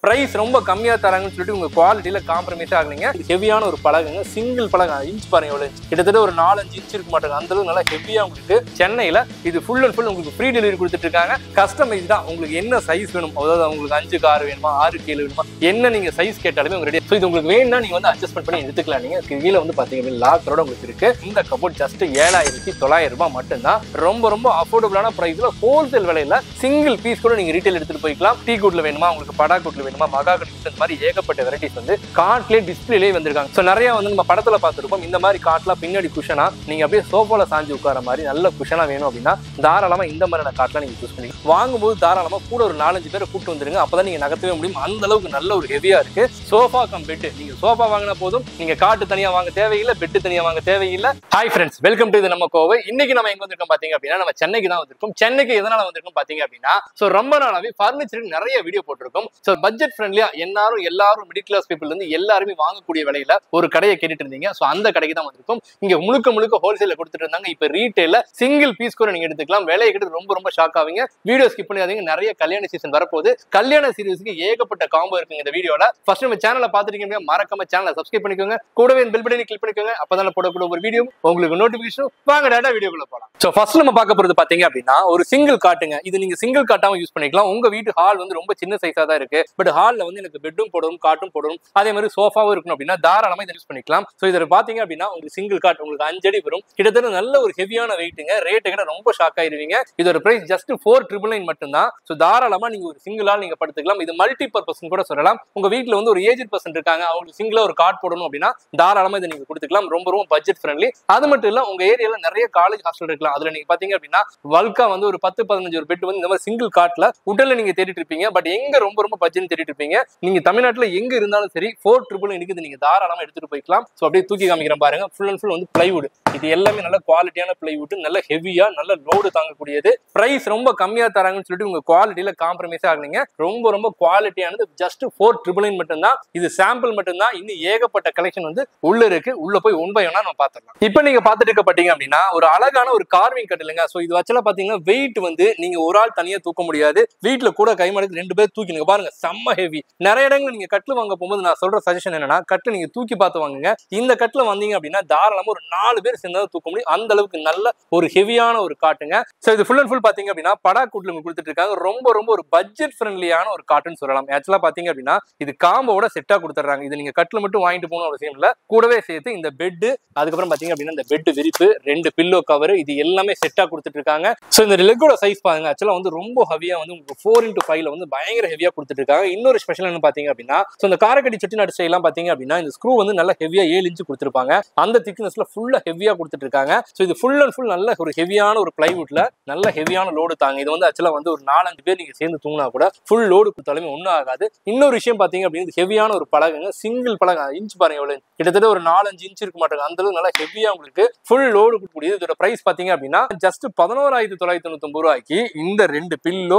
Price ரொம்ப கம்மியா தராங்கன்னு சொல்லிட்டு உங்க குவாலிட்டியில காம்ப்ரமைஸ் ஆகலீங்க. ஹெவியான ஒரு பலகைங்க, சிங்கிள் பலகை, இன்ச் பாருங்க எவ்வளவு இன்ச், கிட்டத்தட்ட ஒரு 4-5 இன்ச் இருக்க மாட்டாங்க, அந்த அளவுக்கு நல்லா ஹெவியா உங்களுக்கு சென்னையில இது ஃபுல் அண்ட் ஃபுல் உங்களுக்கு ஃப்ரீ டெலிவரி கொடுத்துட்டு இருக்காங்க. கஸ்டமைஸ் தான், உங்களுக்கு என்ன சைஸ் வேணும், அதாவது உங்களுக்கு 5க்கு 6 வேணுமா, 6க்கு 7 வேணுமா, என்ன நீங்க சைஸ் கேட்டாலுமே உங்க ரெடி. ஸோ இது உங்களுக்கு வேணும்னா நீங்க வந்து அட்ஜஸ்ட்மெண்ட் பண்ணி எடுத்துக்கலாம். நீங்க கீழே வந்து பாத்தீங்கன்னா லாக்கரோட உங்களுக்கு இருக்கு. இந்த கபோர்ட் ஜஸ்ட் 7,900 ரூபாய் மட்டும்தான். ரொம்ப ரொம்ப அஃபோர்டபுளான பிரைஸ்ல ஹோல்சேல் விலையில சிங்கிள் பீஸ் கூட நீங்க ரீட்டைல் எடுத்துட்டு போய்க்கலாம். டீ கூட்ல வேணுமா, உங்களுக்கு படா கூட்ல வேணுமா, மகா கூட்ல, இந்த மாதிரி ஏகப்பட்ட வெரைட்டிஸ் வந்து கார்ட்லயே டிஸ்பிளேலே வந்திருக்காங்க. ஸோ நிறைய வந்து நம்ம படத்துல பார்த்துருப்போம், இந்த மாதிரி கார்ட்லாம் பின்னாடி குஷனா நீங்க அப்படியே சோஃபால சாஞ்சு உட்கார மாதிரி நல்ல குஷனா வேணும் அப்படின்னா தாராளமா இந்த மாதிரியான கார்ட்லாம் நீங்க சூஸ் பண்ணி வாங்கும்போது தாராளமா கூட ஒரு 4-5 பேரை கூப்பிட்டு வந்துருங்க. அப்பதான் நீங்க நகர்த்தவே முடியும். அந்த அளவுக்கு நல்ல ஒரு ஹெவியா இருக்கு. சோஃபா கம் பெட், நீங்க சோஃபா வாங்கினா போதும், நீங்க காட்டு தனியா வாங்க தேவையில்லை, பெட் தனியா வாங்க தேவையில்லை. ஹாய் ஃப்ரெண்ட்ஸ், வெல்கம் டு இது நம்ம கோவை. இன்னைக்கு நம்ம எங்க வந்திருக்கோம் பாத்தீங்க அப்படின்னா, நம்ம சென்னைக்கு தான் வந்திருக்கோம். சென்னைக்கு எதனால வந்திருக்கோம் பாத்தீங்க அப்படின்னா, சோ ரொம்ப நாளாவே ஃபர்னிச்சருக்கு நிறைய வீடியோ போட்டிருக்கோம். சோ பட்ஜெட் ஃப்ரெண்ட்லியா எல்லாரும் மிடில் கிளாஸ் பீப்புள் இருந்து எல்லாருமே வாங்கக்கூடிய விலையில ஒரு கடையை கேட்டுட்டு இருந்தீங்க. சோ அந்த கடைக்கு தான் வந்திருக்கோம். இங்க முழுக்க ஹோல்சேல கொடுத்துட்டு இருந்தாங்க. இப்ப ரீட்டைல சிங்கிள் பீஸ் கூட நீங்க எடுத்துக்கலாம். விலையை கேட்டு ரொம்ப ஷாக் ஆவீங்க. வீடியோ ஸ்கிப் பண்ணாதீங்க. நிறைய கல்யாண சீசன் வரப்போகுது. கல்யாண சீரிஸ்க்கு ஏகப்பட்ட காம்போ இருக்குங்க இந்த வீடியோல. ஃபர்ஸ்ட் நம்ம சேனலை பார்த்துட்டீங்க, மறக்காம சேனலை சப்ஸ்கிரைப் பண்ணிக்கோங்க. கூடவே பெல் பட்டனை கிளிக் பண்ணிக்கோங்க. அப்பதான் போடக்கூடிய ஒரு வீடியோ உங்களுக்கு நோட்டிபிகேஷன். வாங்க டேட்டா வீடியோக்குள்ள போலாம். சோ ஃபர்ஸ்ட் நம்ம பார்க்க போறது பாத்தீங்க அப்படின்னா ஒரு சிங்கிள் காட்டுங்க. இது நீங்க சிங்கிள் காட்டாம யூஸ் பண்ணிக்கலாம். உங்க வீட்டு ஹால் வந்து ரொம்ப சின்ன சைஸா தான் இருக்கு, பட் ஹால்ல வந்து எனக்கு பெட்டும் போடணும், காட்டும் போடணும், அதே மாதிரி சோஃபாவும் இருக்கணும் அப்படின்னா தாராளமா இதை யூஸ் பண்ணிக்கலாம். சோ இதை பாத்தீங்க அப்படின்னா உங்களுக்கு சிங்கிள் காட் உங்களுக்கு 5 அடி வரும். கிட்டத்தட்ட நல்ல ஒரு ஹெவியான வெயிட்டுங்க. ரேட்டு கிட்ட ரொம்ப ஷாக் ஆயிருவீங்க. இதோட பிரைஸ் ஜஸ்ட் 4,999 மட்டும்தான். சோ தாராளமா நீங்க ஒரு சிங்கிள் ஆள் நீங்க படுத்துக்கலாம். இது மல்டி பர்பஸ் கூட சொல்லலாம். உங்க வீட்டுல வந்து ஒரு ஏஜ் பர்சன் இருக்காங்க, அவங்களுக்கு சிங்கிளா ஒரு காட் போடணும் அப்படின்னா தாராளமா இதை நீங்க கொடுத்துக்கலாம். ரொம்ப பட்ஜெட் ஃப்ரெண்ட்லி. அது மட்டும் இல்ல, உங்க ஏரியால நிறைய காலேஜ் ஹாஸ்டல் இருக்கலாம். அதுல நீங்க பாத்தீங்க அப்படின்னா வல்கா வந்து ஒரு 10-15 ஒரு பெட் வந்து இந்த மாதிரி சிங்கிள் காட்ல உடல்ல நீங்க தேடிட்டு இருப்பீங்க. பட் எங்க ரொம்ப பட்ஜெட் தேடிட்டு இருப்பீங்க. நீங்க தமிழ்நாட்டுல எங்க இருந்தாலும் சரி 4,999 நீங்க தாராளமா எடுத்துட்டு போய்க்கலாம். சோ அப்படியே தூக்கி காமிக்கிறேன் பாருங்க. ஃபுல் அண்ட் ஃபுல் வந்து பிளைவுட். இது எல்லாமே நல்ல குவாலிட்டியான பிளைவுட், நல்ல ஹெவியா நல்ல லோடு தாங்கக்கூடியது. பிரைஸ் ரொம்ப கம்மியா தராங்கன்னு சொல்லிட்டு உங்க குவாலிட்டியில காம்ப்ரமைஸ் ஆகலீங்க. ரொம்ப குவாலிட்டியானது. ஜஸ்ட் 4,999 மட்டும்தான். இது சாம்பிள் மட்டும்தான். இன்னும் ஏகப்பட்ட கலெக்ஷன் வந்து உள்ள இருக்கு. உள்ள போய் ஒன் பை ஒன்னா நம்ம பாத்துக்கலாம். இப்போ நீங்க பாத்துட்டு இருக்க பாத்தீங்க அப்படின்னா ஒரு அழகான ஒரு கார்விங் கட்டிலுங்க. சோ இது வச்சல பாத்தீங்கன்னா வெயிட் வந்து நீங்க ஒரு ஆள் தனியா தூக்க முடியாது. வீட்டுல கூட கைமடக்கு 2 பேர் தூக்கினுங்க பாருங்க, செம்ம ஹெவி. நிறைய இடங்கள் நீங்க கட்டில் வாங்க போகும்போது நான் சொல்ற சஜஷன் என்னன்னா, கட்டில் நீங்க தூக்கி பார்த்து வாங்குங்க. இந்த கட்டில வந்தீங்க அப்படின்னா தாராளமா ஒரு 4 பேர் சேர்ந்தா தூக்க முடியும். அந்த அளவுக்கு நல்ல ஒரு ஹெவியான ஒரு காட்டுங்க. சோ இது ஃபுல் அண்ட் ஃபுல் பாத்தீங்க அப்படின்னா படா கூட்ல கொடுத்துட்டு இருக்காங்க. ரொம்ப ஒரு பட்ஜெட் ஃப்ரெண்ட்லியான ஒரு காட்டுன்னு சொல்லலாம். ஆக்சுவலா பாத்தீங்க அப்படின்னா இது காம்போட செட்டா கொடுத்துறாங்க. இது நீங்க கட்டில மட்டும் வாங்கிட்டு போகணும் அவசியம் இல்ல. கூடவே சேர்த்து இந்த பெட், அதுக்கப்புறம் பாத்தீங்க அப்படின்னா இந்த பெட் விரிப்பு, 2 பில்லோ கவர், இது எல்லாமே செட்டா கொடுத்துட்டு இருக்காங்க. சோ இந்த லெக்கோட சைஸ் பாருங்க. ஆக்சுவலா வந்து ரொம்ப ஹெவியா வந்து உங்களுக்கு 4x5ல வந்து பயங்கர ஹெவியா கொடுத்துட்டு இருக்காங்க. இன்னொரு ஸ்பெஷல் என்ன பாத்தீங்க அப்படின்னா, சோ இந்த காரக்கடி செட்டிநாடு ஸ்டைல்லாம் பாத்தீங்க அப்படின்னா இந்த ஸ்க்ரூ வந்து நல்ல ஹெவியா 7 இன்ச் கொடுத்துருப்பாங்க. அந்த திக்னஸ்ல ஃபுல்லா ஹெவியா கொடுத்துட்டு இருக்காங்க. சோ இது ஃபுல் அண்ட் ஃபுல் நல்ல ஒரு ஹெவியான ஒரு பிளைவுட்ல நல்ல ஹெவியான லோடு தாங்க. இது வந்து ஆக்சுவலா வந்து ஒரு 4-5 பேர் நீங்க சேர்ந்து தூங்கினா கூட ஃபுல் லோடு கொடுத்தாலுமே ஒன்றும் ஆகாது. இன்னொரு விஷயம் பாத்தீங்க அப்படின்னா ஹெவியான ஒரு பலகைங்க, சிங்கிள் பலகை, இன்ச் பாருங்க எவ்வளவு, கிட்டத்தட்ட ஒரு 4-5 இன்ச் இருக்க மாட்டாங்க, அந்த அளவுக்கு நல்லா ஹெவியா உங்களுக்கு ஃபுல் லோடு கொடுக்கக்கூடியது. இதோட பிரைஸ் பாத்தீங்க அப்படின்னா ஜஸ்ட் 11,999 ரூபாய்க்கு இந்த 2 pillow,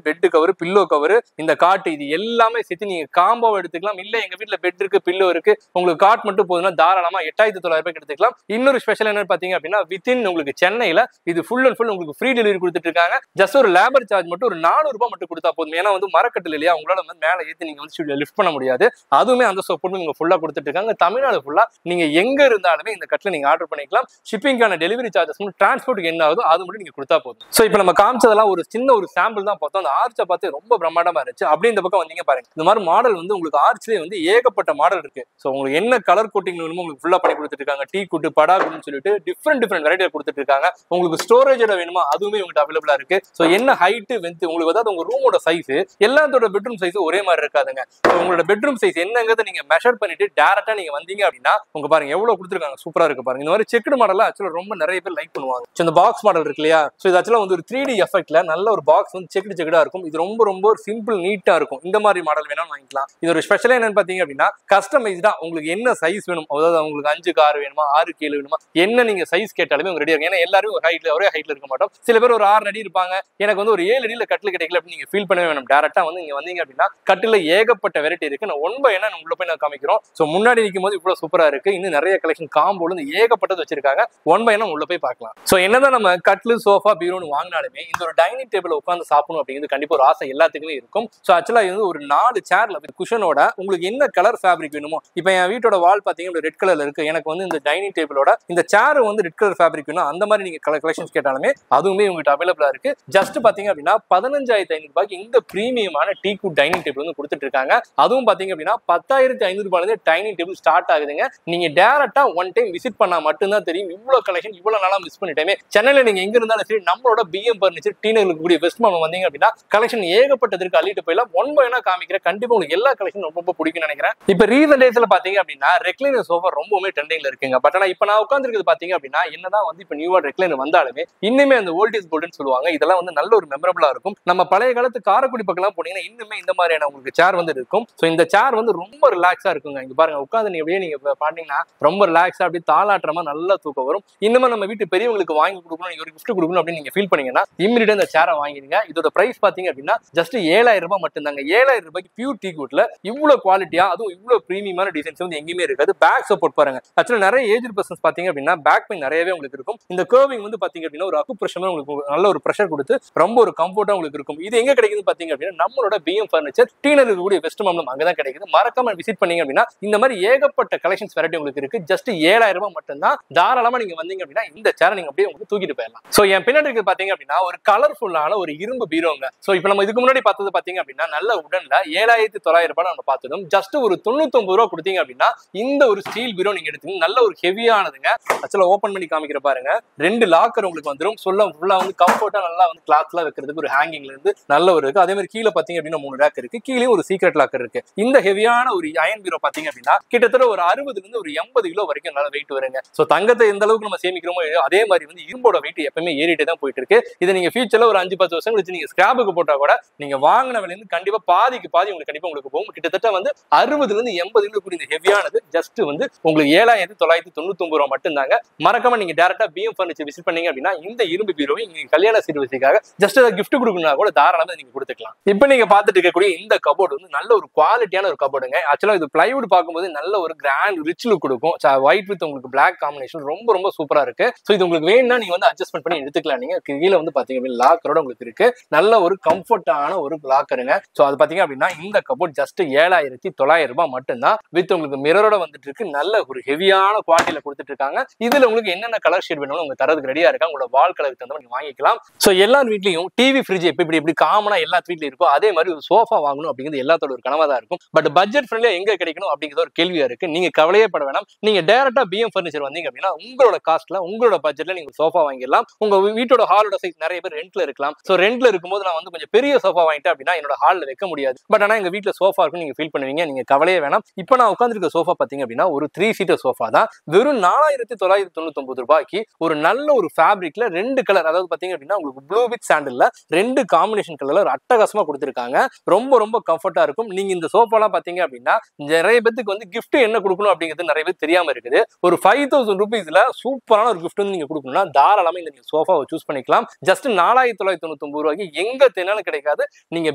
bed cover, pillow cover, இந்த காட்டு, இது எல்லாமே சேர்த்து நீங்க காம்போ எடுத்துக்கலாம். இல்ல எங்க வீட்டுல பெட் இருக்கு, பில்லோ இருக்கு, உங்களுக்கு காட் மட்டும் போதுன்னா தாராளமா 8,900 ரூபாய்க்கு எடுத்துக்கலாம். இன்னொரு ஸ்பெஷல் என்ன பாத்தீங்க அப்படின்னா வித்தின் உங்களுக்கு சென்னையில இது ஃபுல் அண்ட் ஃபுல் உங்களுக்கு ஃப்ரீ டெலிவரி கொடுத்துட்டு இருக்காங்க. ஜஸ்ட் ஒரு லேபர் சார்ஜ் மட்டும் ஒரு 400 ரூபாய் மட்டும் கொடுத்தா போதும். ஏன்னா வந்து மரக்கட்டில் இல்லையா, உங்களால வந்து மேல ஏத்தி நீங்க வந்து லிஃப்ட் பண்ண முடியாது. அதுவுமே அந்த சப்போர்ட் நீங்க ஃபுல்லா கொடுத்துட்டு இருக்காங்க. தமிழ்நாடு ஃபுல்லா நீங்க எங்க இருந்தாலுமே இந்த கட்டில நீங்க ஆர்டர் பண்ணிக்கலாம். ஷிப்பிங்கான டெலிவரி சார்ஜஸ் டிரான்ஸ்போர்ட்டுக்கு என்ன ஆகுதோ அது மட்டும் நீங்க கொடுத்தா போதும். சோ இப்போ நம்ம காமிச்சதெல்லாம் ஒரு சின்ன ஒரு சாம்பிள் தான் பார்த்தோம். அந்த ஆர்ச்சை பார்த்து ரொம்ப பிரம்மாண்டமா இருந்துச்சு. அப்படியே இந்த பக்கம் வந்தீங்க பாருங்க, இந்த மாதிரி மாடல் வந்து உங்களுக்கு ஆர்ச்லயே வந்து ஏகப்பட்ட மாடல் இருக்கு. சோ உங்களுக்கு என்ன கலர் கோட்டிங் வேணுமோ உங்களுக்கு ஃபுல்லா பண்ணி கொடுத்துட்டு இருக்காங்க. டீ குட்டு, படா குட்டுன்னு சொல்லிட்டு டிஃப்ரெண்ட் வெரைட்டியா கொடுத்துட்டு இருக்காங்க. உங்களுக்கு ஸ்டோரேஜோட வேணுமா அதுவுமே உங்களுக்கு அவைலபிளா இருக்கு. சோ என்ன ஹைட் வென்த் உங்களுக்கு அதாவது உங்க ரூமோட சைஸ் எல்லாத்தோட பெட்ரூம் சைஸ் ஒரே மாதிரி இருக்காதுங்க. உங்களோட பெட்ரூம் சைஸ் என்னங்கிறத நீங்க மெஷர் பண்ணிட்டு டைரக்டா நீங்க வந்தீங்க அப்படின்னா உங்க பாருங்க எவ்வளவு கொடுத்துருக்காங்க, சூப்பரா இருக்கு பாருங்க. இந்த மாதிரி செக்குடு மாடல் ஆக்சுவலா ரொம்ப நிறைய பேர் லைக் பண்ணுவாங்க. இந்த பாக்ஸ் மாடல் இருக்கு இல்லையா, சோ இது ஆக்சுவலா வந்து ஒரு 3D எஃபெக்ட்ல நல்ல ஒரு பாக்ஸ் வந்து செக்குடா இருக்கும். இது ரொம்ப சிம்பிள் நீட்டா இருக்கும். இந்த மாதிரி மாடல் வேணாலும் வாங்கிக்கலாம். இது ஒரு ஸ்பெஷலா என்னன்னு பாத்தீங்க அப்படின்னா கஸ்டமைஸ்டா உங்களுக்கு என்ன சைஸ் வேணும், அதாவது உங்களுக்கு 5க்கு 6 வேணுமா, 6க்கு 7 வேணுமா, என்ன நீங்க சைஸ் கேட்டாலுமே உங்க ரெடியா இருக்கு. ஏன்னா எல்லாரும் ஒரே ஹைட்ல இருக்க மாட்டோம். சில பேர் ஒரு 6 அடி இருப்பாங்க, எனக்கு வந்து ஒரு 7 அடியில கட்டில் கிடைக்கல அப்படின்னு நீங்க ஃபீல் பண்ணவே வேணும். டேரக்டா வந்து நீங்க வந்தீங்க அப்படின்னா கட்டில ஏகப்பட்ட வெரைட்டி இருக்கு. நான் ஒன் பை என்ன உள்ள போய் நான் காமிக்கிறோம். சோ முன்னாடி நிற்கும் போது இவ்வளவு சூப்பரா இருக்கு. இன்னும் நிறைய கலெக்ஷன் காம்போல இருந்து ஏகப்பட்டது வச்சிருக்காங்க. ஒன் பை என்ன உள்ள போய் பார்க்கலாம். சோ என்னதான் நம்ம கட்டில், சோஃபா, பீரோன்னு வாங்கினாலுமே இந்த ஒரு டைனிங் டேபிள் உட்காந்து சாப்பிடணும் அப்படிங்கிறது கண்டிப்பா ஒரு ஆசை எல்லாத்துக்குமே இருக்கும். சோ ஆக்சுவலா இது வந்து ஒரு 4 சேர்ல குஷனோட உங்களுக்கு என்ன கலர் ஃபேப்ரிக் வேணுமோ, இப்போ என் வீட்டோட வால் பாத்தீங்கன்னா ரெட் கலர்ல இருக்கு, எனக்கு வந்து இந்த டைனிங் டேபிளோட இந்த சேர் வந்து ரெட் கலர் ஃபேப்ரிக் வேணும், அந்த மாதிரி நீங்க கலெக்ஷன்ஸ் கேட்டாலுமே அதுவுமே உங்ககிட்ட அவைலபிளா இருக்கு. ஜஸ்ட் பாத்தீங்க அப்படின்னா 15,500 ரூபாய்க்கு இந்த பிரீமியமான டீக்வுட் டைனிங் டேபிள் வந்து கொடுத்துட்டு இருக்காங்க. அதுவும் பாத்தீங்க அப்படின்னா 10,500 ரூபாயில டைனிங் டேபிள் ஸ்டார்ட் ஆகுதுங்க. நீங்க டைரக்டா ஒன் டைம் விசிட் பண்ணா மட்டும்தான் தெரியும் இவ்வளவு கலெக்ஷன் இவ்வளவு நாளா மிஸ் பண்ணிட்டேன். சென்னையில நீங்க எங்க இருந்தாலும் சரி நம்மளோட பிஎம் பர்னிச்சர் டீனர்களுக்கு கூடிய வெஸ்ட் மால் வந்தீங்க அப்படின்னா கலெக்ஷன் ஏகப்பட்டதற்கு அள்ளிட்டு போயிடலாம். ஒன் பை ஒன்னா காமிக்கிறேன், கண்டிப்பா உங்களுக்கு எல்லா கலெக்ஷன் ரொம்ப பிடிக்கும் நினைக்கிறேன். இப்ப ரீசன்ட் டேஸ்ல பாத்தீங்க அப்படின்னா ரெக்லைனர் சோஃபா ரொம்பவே ட்ரெண்டிங்ல இருக்குங்க. பட் ஆனா இப்ப நான் உட்கார்ந்துருக்கிறது பாத்தீங்க அப்படின்னா என்னதான் வந்து இப்ப நியூவா ரெக்லைனர் வந்தாலுமே இன்னுமே அந்த ஓல்ட் இஸ் கோல்டுன்னு சொல்லுவாங்க, இதெல்லாம் வந்து நல்ல ஒரு மெமரபிளா இருக்கும். நம்ம பழைய காலத்து காரைக்குடி பக்கம் போனீங்கன்னா இன்னுமே இந்த மாதிரியான உங்களுக்கு சேர் வந்து இருக்கும். ஸோ இந்த சேர் வந்து ரொம்ப ரிலாக்ஸா இருக்குங்க. இங்க பாருங்க உட்காந்து அப்படியே நீங்க பாத்தீங்கன்னா ரொம்ப ரிலாக்ஸா அப்படியே தாளாட்டுறமா நல்லா தூக்கம் வரும். இன்னுமே நம்ம வீட்டு பெரியவங்களுக்கு வாங்கி கொடுக்கணும், நீங்க ஒரு கிஃப்ட் கொடுக்கணும் அப்படின்னு நீங்க ஃபீல் பண்ணீங்கன்னா இம்மிடியா இந்த சேரை வாங்கிடுங்க. இதோட பிரைஸ் பாத்தீங்க அப்படின்னா ஜஸ்ட் 7,000 ரூபாய் மட்டும்தாங்க. 7,000 ரூபாய்க்கு பியூர் டீக்வுட்ல இவ்வளவு குவாலிட்டியா அதுவும் இவ்வளவு பிரீமியமான டிசைன்ஸ் வந்து எங்கேயுமே இருக்காது. பேக் சப்போர்ட் பாருங்க. ஆக்சுவலா நிறைய ஏஜ் பர்சன்ஸ் பாத்தீங்க அப்படின்னா பேக் பெயின் நிறையவே உங்களுக்கு இருக்கும். இந்த கர்விங் வந்து பாத்தீங்க அப்படின்னா ஒரு அக்கு பிரஷர் உங்களுக்கு நல்ல ஒரு பிரஷர் கொடுத்து ரொம்ப ஒரு கம்ஃபர்ட்டா உங்களுக்கு இருக்கும். இது எங்க கிடைக்குது பாத்தீங்க அப்படின்னா நம்மளோட பிஎம் பர்னிச்சர் டீனர் இருக்கக்கூடிய வெஸ்ட் மால் அங்கதான் கிடைக்குது. மறக்காம விசிட் பண்ணீங்க அப்படின்னா இந்த மாதிரி ஏகப்பட்ட கலெக்ஷன்ஸ் வெரைட்டி உங்களுக்கு இருக்கு. ஜஸ்ட் 7,000 ரூபாய் மட்டும்தான். தாராளமா நீங்க வந்தீங்க அப்படின்னா இந்த சேரை நீங்க அப்படியே உங்களுக்கு தூக்கிட்டு போயிடலாம். சோ என் பின்னாடி இருக்கு பாத்தீங்க அப்படின்னா ஒரு கலர்ஃபுல்லான ஒரு இரும்பு பீரோங்க. சோ இப்போ நம்ம இதுக்கு முன்னாடி பார்த்தது பாத்தீங்க அப்படின்னா நல்ல உடன்ல 7,900 ரூபாய் நம்ம பார்த்ததும் ஜஸ்ட் ஒரு 99 ரூபாய் கொடுத்தீங்க அப்படின்னா இந்த ஒரு ஸ்டீல் பீரோ நீங்க எடுத்தீங்க. நல்ல ஒரு ஹெவியானதுங்க. ஆக்சுவலா ஓபன் பண்ணி காமிக்கிற பாருங்க. 2 லாக்கர் உங்களுக்கு வந்துடும். ஃபுல்லா வந்து கம்ஃபர்ட்டா நல்லா வந்து கிளாத்லாம் வைக்கிறதுக்கு ஒரு ஹேங்கிங்ல இருந்து நல்ல ஒரு இருக்கு. அதே மாதிரி கீழே பாத்தீங்க அப்படின்னா 3 ரேக் இருக்கு. கீழே ஒரு சீக்ரெட் லாக்கர் இருக்கு. இந்த ஹெவியான ஒரு அயன் பீரோ பாத்தீங்க அப்படின்னா கிட்டத்தட்ட ஒரு 60 இருந்து ஒரு 80 கிலோ வரைக்கும் நல்ல வெயிட் வருங்க. சோ தங்கத்தை எந்த அளவுக்கு நம்ம சேமிக்கிறோமோ அதே மாதிரி வந்து இரும்போட வெயிட் எப்பவுமே ஏறிட்டே தான் போயிட்டு இருக்கு. இதை நீங்க ஃபியூச்சர்ல ஒரு 5-10 வருஷம் கழிச்சு நீங்க ஸ்கிராப்புக்கு போட்டா கூட நீங்க வாங்கின விலை இருந்து கண்டிப்பா பாதிக்கு பாதி உங்களுக்கு கண்டிப்பா உங்களுக்கு போகும். கிட்டத்தட்ட வந்து 60 இருந்து 80 கிலோ கூடிய ஹெவியானது ஜஸ்ட் வந்து உங்களுக்கு 7,999 ரூபாய் மட்டும் தாங்க. மறக்காம நீங்க டைரக்டா பிஎம் பர்னிச்சர் விசிட் பண்ணீங்க அப்படின்னா இந்த இரும்பு பீரோவை நீங்க கல்யாண சீர்வரிசைக்காக ஜஸ்ட் கிஃப்ட் கொடுக்கணும்னா கூட தாராளமா நீங்க கொடுத்துக்கலாம். இப்ப நீங்க பாத்துட்டு இருக்கக்கூடிய இந்த கபோர்டு வந்து நல்ல ஒரு குவாலிட்டியான ஒரு கபோர்டுங்க. ஆக்சுவலா இது பிளைவுட் பார்க்கும்போது நல்ல ஒரு கிராண்ட் ரிச் லுக் கொடுக்கும். ஒயிட் வித் உங்களுக்கு பிளாக் காம்பினேஷன் ரொம்ப சூப்பரா இருக்கு. சோ இது உங்களுக்கு வேணும்னா நீங்க வந்து அட்ஜஸ்ட்மெண்ட் பண்ணி எடுத்துக்கலாம். நீங்க கீழே வந்து பாத்தீங்க அப்படின்னா லாக்கரோட உங்களுக்கு இருக்கு. நல்ல ஒரு கம்ஃபர்டான ஒரு லாக்கருங்க. சோ அது பாத்தீங்க அப்படின்னா இந்த கபோர்ட் ஜஸ்ட் 7,900 ரூபாய் மட்டும்தான். வித் உங்களுக்கு மிரரோட வந்துட்டு இருக்கு. நல்ல ஒரு ஹெவியான குவாலிட்டியில கொடுத்துட்டு இருக்காங்க. இதுல உங்களுக்கு என்னென்ன கலர் ஷேட் வேணும் உங்களுக்கு தரதுக்கு ரெடியா இருக்கா. உங்களோட வால் கலருக்கு தகுந்த மாதிரி வாங்கிக்கலாம். சோ எல்லார் வீட்லயும் டிவி ஃப்ரிட்ஜ் இப்படி காமனா எல்லா வீட்லயும் இருக்கும். அதே மாதிரி ஒரு சோஃபா வாங்கணும் அப்படிங்கிறது எல்லாத்தோட ஒரு கனவா தான் இருக்கும். பட் பட்ஜெட் ஃப்ரெண்ட்லியா எங்க கிடைக்கணும் அப்படிங்கிறது ஒரு கேள்வியா இருக்கு. நீங்க கவலையே பட வேணாம். நீங்க டைரக்டா பிஎம் பர்னிச்சர் வந்தீங்க அப்படின்னா உங்களோட காஸ்ட்ல உங்களோட பட்ஜெட்ல நீங்க சோஃபா வாங்கிடலாம். உங்க வீட்டோட ஹாலோட சைஸ் நிறைய பேர் ரெண்ட்ல இருக்கலாம். சோ ரெண்ட்ல இருக்கும்போது நான் வந்து கொஞ்சம் பெரிய சோஃபா வாங்கிட்டேன் அப்படின்னா என்னோட ஹால்ல வைக்க முடியாது. பட் ஆனா எங்க வீட்டுல சோஃபா இருக்கும் நீங்க ஃபீல் பண்ணுவீங்க. நீங்க கவலையே வேணாம். இப்போ நான் உட்கார்ந்திருக்க சோஃபா பாத்தீங்க அப்படின்னா ஒரு 3 சீட்டர் சோஃபா தான். வெறும் 4,999 ரூபாய்க்கு ஒரு நல்ல ஒரு ஃபேப்ரிக்ல 2 கலர், அதாவது பாத்தீங்க அப்படின்னா உங்களுக்கு ப்ளூ வித் சாண்டில்ல 2 காம்பினேஷன் கலர்ல ஒரு அட்டகாசமா கொடுத்திருக்காங்க. ரொம்ப கம்ஃபர்ட்டா இருக்கும். நீங்க இந்த சோஃபாலாம் பாத்தீங்க அப்படின்னா நிறைய பேருக்கு வந்து கிஃப்ட் என்ன கொடுக்கணும் அப்படிங்கிறது நிறைய பேர் தெரியாம இருக்குது. ஒரு 5,000 ரூபீஸ்ல சூப்பரான ஒரு கிஃப்ட் வந்து நீங்க கொடுக்கணும்னா தாராளமா இந்த சோஃபாவை சூஸ் பண்ணிக்கலாம். ஜஸ்ட் 4,999 ரூபாய்க்கு எங்க தேனாலும் கிடைக்காது. நீங்க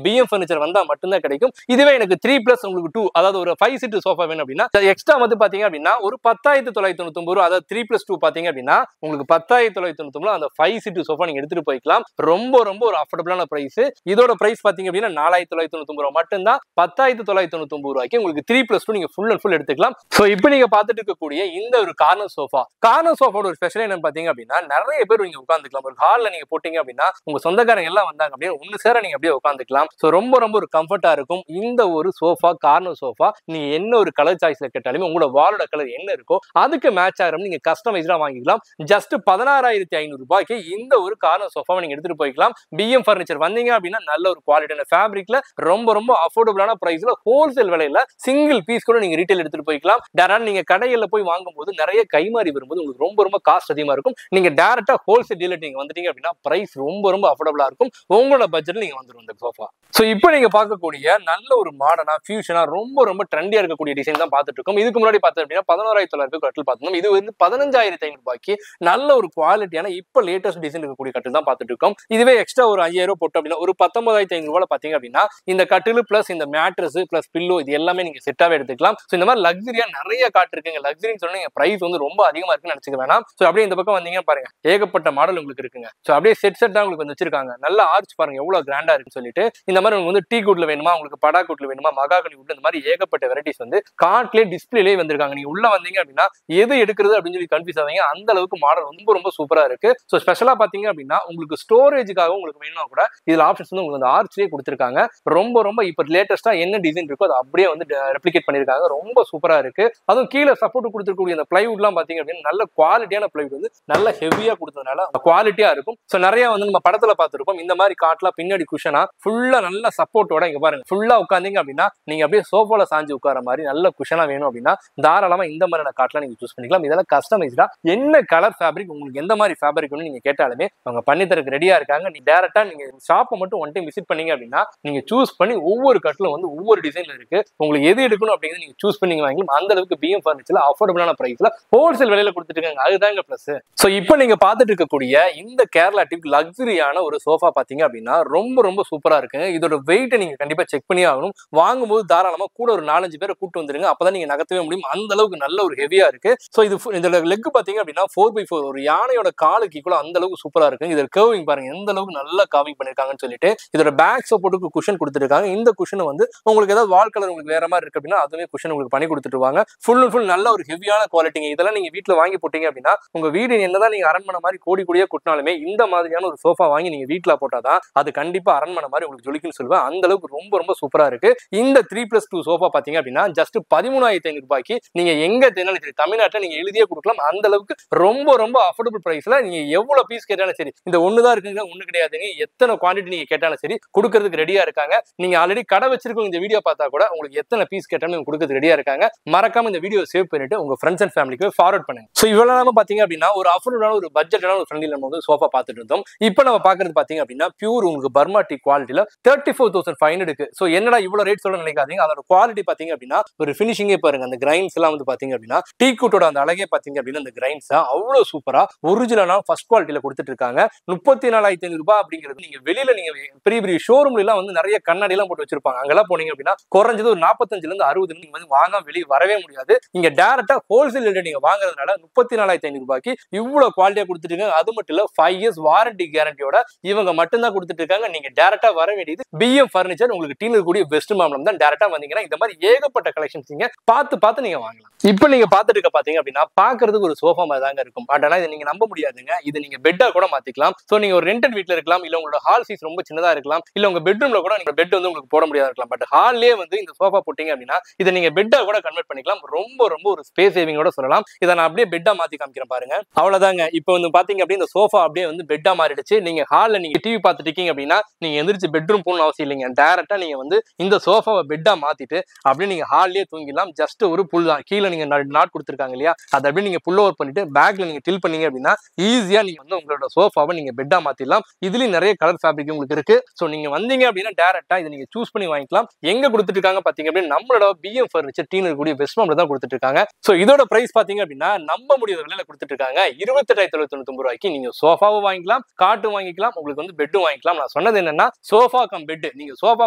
பிஎம் பர்னிச்சர் வந்தா மட்டும்தான் கிடைக்கும். இதுவே எனக்கு 3+2 உங்களுக்கு அதாவது ஒரு 5 சீட் சோஃபா வேணும் அப்படின்னா எக்ஸ்ட்ரா வந்து பாத்தீங்க அப்படின்னா ஒரு 10,999 ரூபாய், அதாவது 3+2 பாத்தீங்க அப்படின்னா உங்களுக்கு 10,999 அந்த 5 சீட் சோஃபா நீங்க எடுத்துட்டு போய்க்கலாம். ரொம்ப ஒரு அஃபோர்டபிளான பிரைஸ். இதோட பிரைஸ் பாத்தீங்க அப்படின்னா 4,999 ரூபாய் மட்டும்தான். 10,999 ரூபாய்க்கு உங்களுக்கு 3+2 நீங்க ஃபுல் அண்ட் ஃபுல் எடுத்துக்கலாம். சோ இப்போ நீங்க பாத்துட்டு இருக்கக்கூடிய இந்த ஒரு கார்னர் சோஃபாவோட ஒரு ஸ்பெஷல் என்னன்னு பாத்தீங்க அப்படின்னா நிறைய பேர் நீங்க உட்காந்துக்கலாம். ஒரு ஹால்ல நீங்க போட்டீங்க அப்படின்னா உங்க சொந்தக்காரங்க எல்லாம் வந்தாங்க அப்படியே ஒன்னு சேர நீங்க அப்படியே உட்காந்துக்கலாம். சோ ரொம்ப ஒரு கம்ஃபர்ட்டா இருக்கும். இந்த ஒரு சோஃபா கார்னர் சோஃபா நீங்க என்ன ஒரு கலர் சாய்ஸ்ல கேட்டாலுமே உங்களோட வாலோட கலர் என்ன இருக்கோ அதுக்கு மேட்ச் ஆகிற நீங்க கஸ்டமைஸ்டா வாங்கிக்கலாம். ஜஸ்ட் 16,500 ரூபாய்க்கு இந்த ஒரு கார்னர் சோஃபாவை நீங்க எடுத்துட்டு போய்க்கலாம். பிஎம் பர்னிச்சர் வந்தீங்க அப்படின்னா நல்ல ஒரு குவாலிட்டியான ஃபேப்ரிக்ல ரொம்ப அஃபோர்டபிளான பிரைஸ்ல ஹோல்சேல் விலையில சிங்கிள் பீஸ் கூட நீங்க ரீட்டைல் எடுத்துட்டு போய்க்கலாம். டேரக்டா நீங்க கடையில போய் வாங்கும்போது நிறைய கைமாறி வரும்போது உங்களுக்கு ரொம்ப காஸ்ட் அதிகமா இருக்கும். நீங்க டேரக்டா ஹோல்சேல் டீலர் நீங்க வந்துட்டீங்க அப்படின்னா பிரைஸ் ரொம்ப அஃபோர்டபிளா இருக்கும். உங்களோட பட்ஜெட்ல நீங்க வந்துடும் இந்த சோஃபா. சோ இப்போ நீங்க பார்க்கக்கூடிய நல்ல ஒரு மாடர்னா ஃபியூஷனா ரொம்ப ட்ரெண்டியா இருக்கக்கூடிய டிசைன் தான் பார்த்துட்டு இருக்கோம். இதுக்கு முன்னாடி பார்த்தோம் அப்படின்னா 11,900 ரூபாய் கட்டில் பார்த்தோம். இது வந்து 15,500 ரூபாய்க்கு நல்ல ஒரு குவாலிட்டியான இப்ப லேட்டஸ்ட் டிசைன் இருக்கக்கூடிய கட்டில் தான் பார்த்துட்டு இருக்கோம். இதுவே எக்ஸ்ட்ரா ஒரு 5,000 ரூபாய் போட்டோம் அப்படின்னா ஒரு 19,500 ரூபாய் பாத்தீங்க அப்படின்னா இந்த கட்டில் பிளஸ் இந்த மேட்ரஸ் பிளஸ் பில்லோ இது எல்லாமே நீங்க செட்டாவே எடுத்துக்கலாம். சோ இந்த மாதிரி லக்ஸரியா நிறைய காட்டு இருக்குங்க. லக்ஸரின்னு சொன்னா பிரைஸ் வந்து ரொம்ப அதிகமா இருக்குன்னு நினைச்சுக்க வேணாம். சோ அப்படியே இந்த பக்கம் வந்தீங்க பாருங்க ஏகப்பட்ட மாடல் உங்களுக்கு இருக்குங்க. சோ அப்படியே செட்டா உங்களுக்கு வந்து வச்சிருக்காங்க. நல்ல ஆர்ச் பாருங்க எவ்வளவு கிராண்டா இருக்குன்னு சொல்லிட்டு இந்த மாதிரி உங்களுக்கு வந்து டீ குட் வுட்ல வேணுமா, உங்களுக்கு படாக் வுட்ல வேணுமா, மகாகனி வுட், இந்த மாதிரி ஏகப்பட்ட வெரைட்டிஸ் வந்து கார்ட்லயே டிஸ்பிளேலயே வந்திருக்காங்க. நீங்க உள்ள வந்தீங்க அப்படின்னா எது எடுக்கிறது அப்படின்னு சொல்லி கன்ஃபியூஸ் ஆவீங்க. அந்த அளவுக்கு மாடல் ரொம்ப ரொம்ப சூப்பரா இருக்கு. ஸோ ஸ்பெஷலா பாத்தீங்க அப்படின்னா உங்களுக்கு ஸ்டோரேஜுக்காக உங்களுக்கு வேணும்னா கூட இதுல ஆப்ஷன்ஸ் வந்து உங்களுக்கு ஆர்ச்லயே கொடுத்துருக்காங்க. ரொம்ப ரொம்ப இப்ப லேட்டஸ்டா என்ன டிசைன் இருக்கோ அதை அப்படியே வந்து ரெப்ளிகேட் பண்ணிருக்காங்க. ரொம்ப சூப்பரா இருக்கு. அதுவும் கீழே சப்போர்ட் கொடுத்துருக்கக்கூடிய அந்த பிளைவுட்லாம் பாத்தீங்க அப்படின்னா நல்ல குவாலிட்டியான பிளைவுட் வந்து நல்ல ஹெவியா கொடுத்ததுனால குவாலிட்டியா இருக்கும். ஸோ நிறைய வந்து நம்ம படத்துல பார்த்திருப்போம் இந்த மாதிரி காட்லாம் பின்னாடி குஷனா ஃபுல்லா நல்ல சப்போர்ட்டோட இங்க பாருங்க ஃபுல்லா உட்காந்தீங்க அப்படின்னா நீங்க அப்படியே சோஃபால சாஞ்சு உட்கார மாதிரி நல்ல குஷனா வேணும் அப்படின்னா தாராளமா இந்த மாதிரியான காட்லாம் நீங்க சூஸ் பண்ணிக்கலாம். இதெல்லாம் கஸ்டமைஸ்டா என்ன கலர் ஃபேப்ரிக் உங்களுக்கு எந்த மாதிரி ஃபேப்ரிக் நீங்க கேட்டாலுமே அவங்க பண்ணி தரக்கு ரெடியா இருக்காங்க. நீ டைரக்டா நீங்க ஷாப்பை மட்டும் ஒன் டைம் விசிட் பண்ணீங்க அப்படின்னா நீங்க சூஸ் பண்ணி ஒவ்வொரு கட்டிலும் வந்து ஒவ்வொரு டிசைன்ல இருக்கு. உங்களுக்கு எது எடுக்கணும் அப்படிங்கிறது நீங்க சூஸ் பண்ணி வாங்கலாம். அந்த அளவுக்கு பிஎம் ஃபர்னிச்சர்ல அஃபோர்டபுளான பிரைஸ்ல ஹோல்சேல் விலையில கொடுத்துட்டு இருக்காங்க. அதுதாங்க பிளஸ். சோ இப்போ நீங்க பார்த்துட்டு இருக்கக்கூடிய இந்த கேரளா டிப் லக்ஸரியான ஒரு சோஃபா பாத்தீங்க அப்படின்னா ரொம்ப ரொம்ப சூப்பரா இருக்குங்க. இதோட வெயிட் நீங்க கண்டிப்பா செக் பண்ணி ஆகணும். வாங்கும்போது தாராளமா கூட ஒரு 4-5 பேரை கூட்டு வந்துருங்க. அப்பதான் நீங்க நகர்த்தவே முடியும். அந்த அளவுக்கு நல்ல ஒரு ஹெவியா இருக்கு. சோ இது இதோட லெக் பாத்தீங்க அப்படின்னா 4x4 ஒரு யானையோட காலுக்கு கூட அந்த அளவுக்கு சூப்பரா இருக்கு. இதோட கர்விங் பாருங்க எந்த அளவுக்கு நல்லா கர்விங் பண்ணிருக்காங்கன்னு சொல்லிட்டு இதோட பேக் சப்போர்ட்டுக்கு குஷன் கொடுத்துருக்காங்க. இந்த குஷன் வந்து உங்களுக்கு ஏதாவது வால் கலர் உங்களுக்கு வேற மாதிரி இருக்கு அப்படின்னா அதுவே குஷன் உங்களுக்கு பண்ணி கொடுத்துருவாங்க. ஃபுல் அண்ட் ஃபுல் நல்ல ஒரு ஹெவியான குவாலிட்டிங்க. இதெல்லாம் நீங்க வீட்டுல வாங்கி போட்டீங்க அப்படின்னா உங்க வீடு என்னதான் நீங்க அரண்மனை மாதிரி கோடி கோடியா கொட்டினாலுமே இந்த மாதிரியான ஒரு சோஃபா வாங்கி நீங்க வீட்டுல போட்டாதான் அது கண்டிப்பா அரண்மனை மாதிரி உங்களுக்கு ஜொலிக்குன்னு சொல்லுவேன். அந்த அளவுக்கு ரொம்ப ரொம்ப சூப்பரா இருக்கு. இந்த 3+2 சோஃபா பாத்தீங்க அப்படின்னா ஜஸ்ட் 13,500 ரூபாய்க்கு நீங்க எங்க தேனாலும் சரி தமிழ்நாட்டில் நீங்க எழுதியே கொடுக்கலாம். அந்த அளவுக்கு ரொம்ப ரொம்ப அஃபோர்டபுள் பிரைஸ்ல நீங்க எவ்வளவு பீஸ் கேட்டாலும் சரி இந்த ஒண்ணுதான் இருக்குங்க ஒண்ணு கிடையாதுங்க எத்தனை குவான்டிட்டி நீங்க கேட்டாலும் சரி கொடுக்கறதுக்கு ரெடியா இருக்காங்க. நீங்க ஆல்ரெடி கடை வச்சிருக்கோம் இந்த வீடியோ பார்த்தா கூட உங்களுக்கு எத்தனை பீஸ் கேட்டாலும் கொடுக்கறதுக்கு ரெடியா இருக்காங்க. மறக்காம இந்த வீடியோ சேவ் பண்ணிட்டு உங்க ஃப்ரெண்ட்ஸ் அண்ட் ஃபேமிலிக்கு ஃபார்வர்ட் பண்ணுங்க. சோ இவ்வளவு பாத்தீங்க அப்படின்னா ஒரு அஃபோர்டபுளான ஒரு பட்ஜெட்டான ஒரு ஃப்ரெண்ட்லி நம்ம வந்து சோஃபா பார்த்துட்டு இருந்தோம். இப்போ நம்ம பாக்குறது பாத்தீங்க அப்படின்னா பியூர் உங்களுக்கு பர்மா டீ குவாலிட்டில 34,500 சோ என்னடா இவ்வளவு ரேட் சொல்ல நினைக்காதீங்க. அதோட குவாலிட்டி பாத்தீங்க அப்படின்னா ஒரு ஃபினிஷிங்கே பாருங்க. அந்த கிரைன்ஸ் எல்லாம் வந்து பாத்தீங்க அப்படின்னா டீ கூட்டோட அந்த அழகே பாத்தீங்க அப்படின்னா அந்த கிரைன்ஸ் அவ்வளவு சூப்பரா ஒரிஜினலா ஃபர்ஸ்ட் குவாலிட்டியில கொடுத்துட்டு இருக்காங்க. 34,500 ரூபாய் அப்படிங்கிறது நீங்க வெளியில நீங்க பெரிய பெரிய ஷோரூம்ல எல்லாம் வந்து நிறைய கண்ணாடி எல்லாம் போட்டு வச்சிருப்பாங்க. அங்கெல்லாம் போனீங்க அப்படின்னா குறைஞ்சது ஒரு 45 இருந்து 60 நீங்க வந்து வாங்க வெளியே வரவே முடியாது. நீங்க டைரக்டா ஹோல்சேல் ரேட் நீங்க வாங்குறதுனால 34,500 ரூபாய்க்கு இவ்வளவு குவாலிட்டியா கொடுத்துட்டு இருக்காங்க. அது மட்டும் இல்ல 5 இயர்ஸ் வாரண்டி கேரண்டியோட இவங்க மட்டும் தான் கொடுத்துட்டு இருக்காங்க. நீங்க டைரக்டா வர வேண்டியது பிஎம் ஃபர்னிச்சர் உங்களுக்கு டீல கூடிய பெஸ்ட் மாம்பலம் தான். டைரக்டா வந்தீங்கன்னா இந்த மாதிரி ஏகப்பட்ட கலெக்ஷன்ஸ் நீங்க பார்த்து நீங்க வாங்கலாம். இப்போ நீங்க பார்த்துட்டு இருக்க பாத்தீங்க அப்படின்னா பாக்குறதுக்கு ஒரு சோஃபா மாதிரி தாங்க இருக்கும். பட் ஆனா இதை நீங்க நம்ப முடியாதுங்க. இது நீங்க பெட்டா கூட மாத்திக்கலாம். சோ நீங்க ஒரு ரெண்டட் வீட்ல இருக்கலாம், இல்ல உங்களோட ஹால் சைஸ் ரொம்ப சின்னதா இருக்கலாம், இல்ல உங்க பெட்ரூம்ல கூட நீங்க பெட் வந்து உங்களுக்கு போட முடியாத இருக்கலாம். பட் ஹால்லே வந்து இந்த சோஃபா போட்டீங்க அப்படின்னா இதை நீங்க பெட்டா கூட கன்வெர்ட் பண்ணிக்கலாம். ரொம்ப ரொம்ப ஒரு ஸ்பேஸ் சேவிங்கோட சொல்லலாம். இதை நான் அப்படியே பெட்டா மாத்தி காமிக்கிறேன் பாருங்க. அவ்வளவுதாங்க. இப்போ வந்து பாத்தீங்க அப்படின்னா இந்த சோஃபா அப்படியே வந்து பெட்டா மாறிடுச்சு. நீங்க ஹால்ல நீங்க டிவி பார்த்துட்டு இருக்கீங்க அப்படின்னா நீங்க எந்திரிச்சு பெட்ரூம் போகணும் அவசியம் இல்லைங்க. டைரக்டா நீங்க வந்து இந்த சோஃபாவை பெட்டா மாத்திட்டு அப்படியே நீங்க ஹால்லே தூங்கிடலாம். ஜஸ்ட் ஒரு புல் தான். கீழே நீங்க நாட் கொடுத்துருக்காங்க இல்லையா, அதை அப்படியே நீங்க புல் ஓவர் பண்ணிட்டு பேக்ல நீங்க டில் பண்ணீங்க அப்படின்னா ஈஸியா நீங்க வந்து உங்களோட சோஃபாவை நீங்க பெட்டா மாத்திடலாம். இதுலயும் நிறைய கலர் ஃபேப்ரிக் உங்களுக்கு இருக்கு. சோ நீங்க வந்தீங்க அப்படின்னா டைரக்டா இதை நீங்க சூஸ் பண்ணி வாங்கிக்கலாம். எங்க கொடுத்துட்டு இருக்காங்க பாத்தீங்க அப்படின்னா நம்மளோட பிஎம் ஃபர்னிச்சர் டீன் இருக்கக்கூடிய பெஸ்ட் மாம்ல தான் கொடுத்துட்டு இருக்காங்க. சோ இதோட பிரைஸ் பாத்தீங்க அப்படின்னா நம்ப முடியாத விலையில கொடுத்துட்டு இருக்காங்க. 28,999 ரூபாய்க்கு நீங்க சோஃபாவும் வாங்கிக்கலாம், காட்டும் வாங்கிக்கலாம், உங்களுக்கு வந்து பெட்டும் வாங்கிக்கலாம். நான் சொன்னது என்னன்னா சோஃபா கம் பெட். நீங்க சோஃபா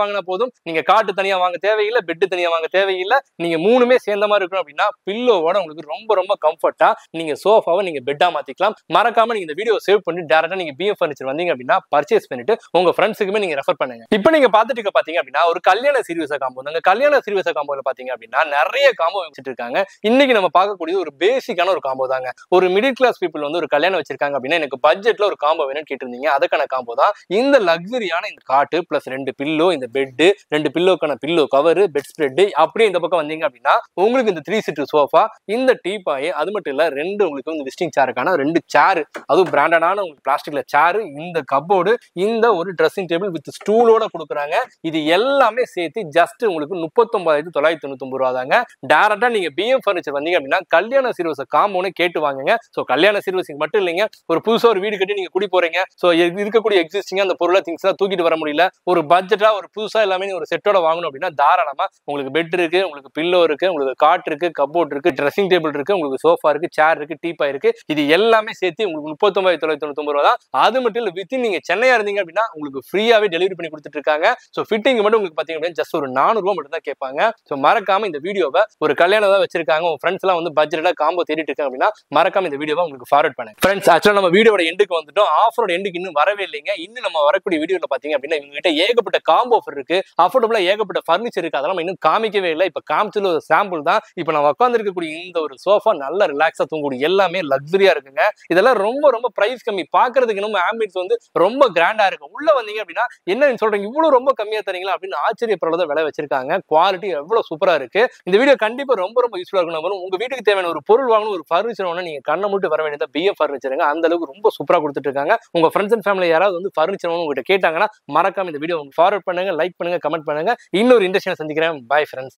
வாங்கினா போதும், நீங்க காட்டு தனியா வாங்க தேவையில்லை, பெட் தனியா வாங்க தேவையில்லை. நீங்க மூணுமே சேர்ந்த மாதிரி இருக்கணும் அப்படின்னா பில்லோவோட உங்களுக்கு ரொம்ப ரொம்ப கம்ஃபர்ட்டா நீங்க சோஃபாவை நீங்க பெட்டா மாத்திக்கலாம். மறக்காம நீங்க இந்த வீடியோ சேவ் பண்ணி டைரக்டா நீங்க பிஎம் ஃபர்னிச்சர் வந்தீங்க அப்படின்னா பர்ச்சேஸ் பண்ணிட்டு உங்க ஃப்ரெண்ட்ஸுக்குமே நீங்க ரெஃபர் பண்ணுங்க. இப்போ நீங்க பார்த்துட்டு இருக்க பாத்தீங்க அப்படின்னா ஒரு கல்யாண சீரியஸா காம்போ. அந்த கல்யாண சீரியஸா காம்போல பாத்தீங்க அப்படின்னா நிறைய காம்போ வச்சுட்டு இருக்காங்க. இன்னைக்கு நம்ம பார்க்கக்கூடிய ஒரு பேசிக்கான ஒரு காம்போ தாங்க. ஒரு மிடில் கிளாஸ் பீப்புள் வந்து ஒரு கல்யாணம் வச்சிருக்காங்க அப்படின்னா எனக்கு பட்ஜெட்ல ஒரு காம்போ வேணும்னு கேட்டிருந்தீங்க. அதுக்கான காம்போ தான் இந்த லக்ஸரியான இந்த காட்டு பிளஸ் 2 பில்லோ, இந்த பெட், 2 பில்லோக்கான பில்லோ கவர், பெட் ஸ்ப்ரெட், அப்படியே இந்த பக்கம் வந்தீங்க அப்படின்னா உங்களுக்கு இந்த 3 சீட்டர் சோஃபா, இந்த டீபாய், அது மட்டும் இல்ல 2 உங்களுக்கு வந்து விசிட்டிங் சேருக்கான 2 சேர், அதுவும் பிராண்டடான உங்களுக்கு பிளாஸ்டிக்ல சேரு, இந்த கப்போர்டு, இந்த ஒரு ட்ரெஸ்ஸிங் டேபிள் வித் ஸ்டூலோட கொடுக்குறாங்க. இது எல்லாமே சேர்த்து ஜஸ்ட் உங்களுக்கு 39,999 ரூபா தாங்க. டைரக்டா நீங்க பிஎம் ஃபர்னிச்சர் வந்தீங்க அப்படின்னா கல்யாண சீர்வரிசை காம்போன்னு கேட்டு வாங்குங்க. சோ கல்யாண சீர்வரிசைக்கு மட்டும் இல்லைங்க, ஒரு புதுசா ஒரு வீடு கட்டி நீங்க குடி போறீங்க, சோ இருக்கக்கூடிய எக்ஸிஸ்டிங் அந்த பொருளை திங்ஸ் எல்லாம் தூக்கிட்டு வர முடியல, ஒரு பட்ஜெட்டா ஒரு புதுசா எல்லாமே ஒரு செட்டோட வாங்கணும் அப்படின்னா தாராளமா உங்களுக்கு பெட் இருக்கு, உங்களுக்கு பில்லோ இருக்கு, உங்களுக்கு காட் இருக்கு, கப்போர்ட் இருக்கு, ட்ரெஸ்ஸிங் டேபிள் இருக்கு, உங்களுக்கு சோஃபா இருக்கு, சேர் இருக்கு, டீபாய் இருக்கு. இது எல்லாமே சேர்த்து உங்களுக்கு 39,999 ரூபா தான். அது மட்டும் இல்ல வித்தின் நீங்க சென்னையா இருந்தீங்க அப்படின்னா உங்களுக்கு ஃப்ரீயாவே டெலிவரி பண்ணி கொடுத்துட்டு இருக்காங்க. சோ ஃபிட்டிங் மட்டும் உங்களுக்கு பாத்தீங்க அப்படின்னா ஜஸ்ட் ஒரு 400 ரூபா மட்டும் தான் கேட்பாங்க. சோ மறக்காம இந்த வீடியோவை ஒரு கல்யாணம் தான் வச்சிருக்காங்க, உங்க ஃப்ரெண்ட்ஸ் எல்லாம் வந்து பட்ஜெட்டா காம்போ தேடிட்டு இருக்காங்க அப்படின்னா மறக்காம இந்த வீடியோவை உங்களுக்கு ஃபார்வர்ட் பண்ணுங்க. ஃப்ரெண்ட்ஸ் ஆக்சுவலா நம்ம வீடியோட எண்டுக்கு வந்துட்டோம். ஆஃபரோட எண்டுக்கு இன்னும் வரவே இல்லைங்க. இன்னும் நம்ம வரக்கூடிய வீடியோல பாத்தீங்க அப்படின்னா இவங்க கிட்ட ஏகப்பட்ட காம்போ ஆஃபர் இருக்கு, அஃபோர்டபுளா ஏகப்பட்ட ஃபர்னிச்சர் இருக்கு. அதெல்லாம் இன்னும் காமிக்கவே இல்லை. இப்ப காமிச்சது ஒரு சாம்பிள் தான். இப்ப நான் உட்கார்ந்து இருக்கக்கூடிய இந்த ஒரு சோஃபா நல்ல ரிலாக்ஸா தூங்கக்கூடிய எல்லாமே லக்ஸரியா இருக்குங்க. இதெல்லாம் ரொம்ப ரொம்ப பிரைஸ் கம்மி. பாக்குறதுக்கு நம்ம ஆம்பியன்ஸ் வந்து ரொம்ப கிராண்டா இருக்கு. உள்ள வந்தீங்க அப்படின்னா என்ன சொல்றீங்க இவ்வளவு ரொம்ப கம்மியா தரீங்களா அப்படின்னு ஆச்சரியப்படுறத விலை வச்சிருக்காங்க. குவாலிட்டி எவ்வளவு சூப்பரா இருக்கு. இந்த வீடியோ கண்டிப்பா ரொம்ப ரொம்ப யூஸ்ஃபுல்லா இருக்கும். உங்க வீட்டுக்கு தேவையான ஒரு பொருள் வாங்கணும், ஒரு ஃபர்னிச்சர் வாங்கணும், நீங்க கண்ணை மூட்டு வர வேண்டியதா பிஎம் ஃபர்னிச்சருங்க. அந்த அளவுக்கு ரொம்ப சூப்பரா கொடுத்துட்டு இருக்காங்க. உங்க ஃப்ரெண்ட்ஸ் அண்ட் ஃபேமிலி யாராவது வந்து ஃபர்னிச்சர் வாங்கணும் உங்ககிட்ட கேட்டாங்கன்னா மறக்காம இந்த வீடியோ ஃபார்வர்ட் பண்ணுங்க, லைக் பண்ணுங்க, கமெண்ட் பண்ணுங்க. இன்னொரு இன்ட்ரெஸ்டிங்கா சந்திக்கிறேன். Bye friends.